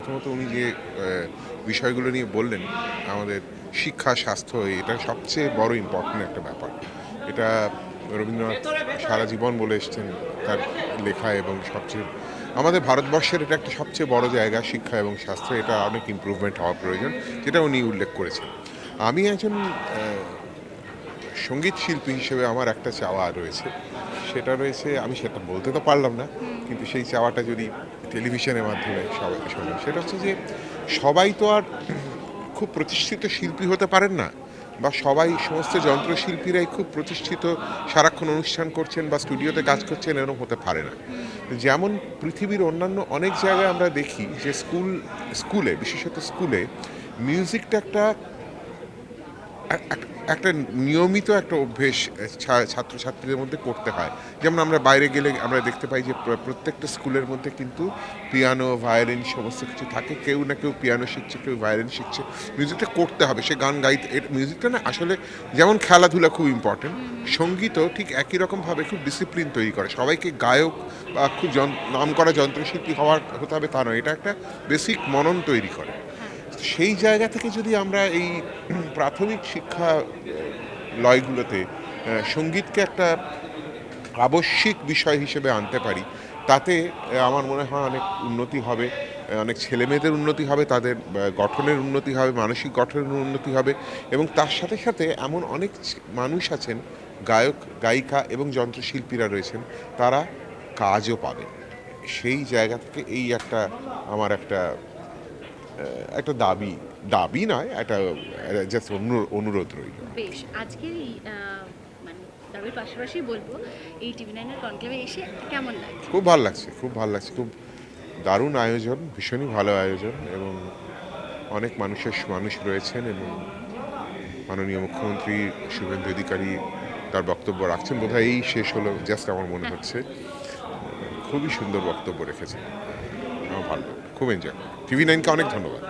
প্রথমত উনি যে বিষয়গুলো নিয়ে বললেন, আমাদের শিক্ষা, স্বাস্থ্য, এটা সবচেয়ে বড় ইম্পর্টেন্ট একটা ব্যাপার। এটা রবীন্দ্রনাথ সারা জীবন বলে এসছেন তার লেখায়, এবং সবচেয়ে আমাদের ভারতবর্ষের এটা একটা সবচেয়ে বড় জায়গা, শিক্ষা এবং স্বাস্থ্য। এটা অনেক ইমপ্রুভমেন্ট হওয়া প্রয়োজন, যেটা উনি উল্লেখ করেছেন। আমি একজন সঙ্গীত শিল্পী হিসেবে আমার একটা চাওয়া রয়েছে। সেটা রয়েছে, আমি সেটা বলতে তো পারলাম না, কিন্তু সেই চাওয়াটা যদি টেলিভিশনের মাধ্যমে সবাই শোনে, সেটা হচ্ছে যে সবাই তো আর খুব প্রতিষ্ঠিত শিল্পী হতে পারেন না, বা সবাই সমস্ত যন্ত্রশিল্পীরাই খুব প্রতিষ্ঠিত সারাক্ষণ অনুষ্ঠান করছেন বা স্টুডিওতে কাজ করছেন, এরকম হতে পারে না। যেমন পৃথিবীর অন্যান্য অনেক জায়গায় আমরা দেখি যে স্কুলে, বিশেষত স্কুলে মিউজিকটা একটা নিয়মিত একটা অভ্যেস ছাত্রছাত্রীদের মধ্যে করতে হয়। যেমন আমরা বাইরে গেলে আমরা দেখতে পাই যে প্রত্যেকটা স্কুলের মধ্যে কিন্তু পিয়ানো, ভায়োলিন সমস্ত কিছু থাকে। কেউ না কেউ পিয়ানো শিখছে, কেউ ভায়োলিন শিখছে। মিউজিকটা করতে হবে, সে গান গাইতে, মিউজিকটা না আসলে যেমন খেলাধুলা খুব ইম্পর্টেন্ট, সঙ্গীতও ঠিক একই রকমভাবে খুব ডিসিপ্লিন তৈরি করে। সবাইকে গায়ক বা খুব নামকরা যন্ত্রশিল্পী হতে হবে তা নয়, এটা একটা বেসিক মনন তৈরি করে। সেই জায়গা থেকে যদি আমরা এই প্রাথমিক শিক্ষা লয়গুলোতে সঙ্গীতকে একটা আবশ্যিক বিষয় হিসেবে আনতে পারি, তাতে আমার মনে হয় অনেক উন্নতি হবে, অনেক ছেলেমেয়েদের উন্নতি হবে, তাদের গঠনের উন্নতি হবে, মানসিক গঠনের উন্নতি হবে, এবং তার সাথে সাথে এমন অনেক মানুষ আছেন, গায়ক, গায়িকা এবং যন্ত্রশিল্পীরা রয়েছেন, তারা কাজও পাবেন। সেই জায়গা থেকে এই একটা আমার একটা দাবি, দাবি নয়, একটা জাস্ট অনুরোধ রইল। বেশ, আজকের এই মানে দাবির পাশাপাশি বলবো, এই টিভি9 এর কনক্লেভে এসে কেমন লাগছে? খুব ভাল লাগছে, খুব ভাল লাগছে, খুব দারুণ আয়োজন, ভীষণই ভালো আয়োজন, এবং অনেক মানুষ রয়েছেন, এবং মাননীয় মুখ্যমন্ত্রী শুভেন্দু অধিকারী তার বক্তব্য রাখছেন, বোধহয় এই শেষ হলো, জাস্ট আমার মনে হচ্ছে। খুবই সুন্দর বক্তব্য রেখেছেন, আমার ভালো, খুব এনজয়। টিভি9কে অনেক ধন্যবাদ।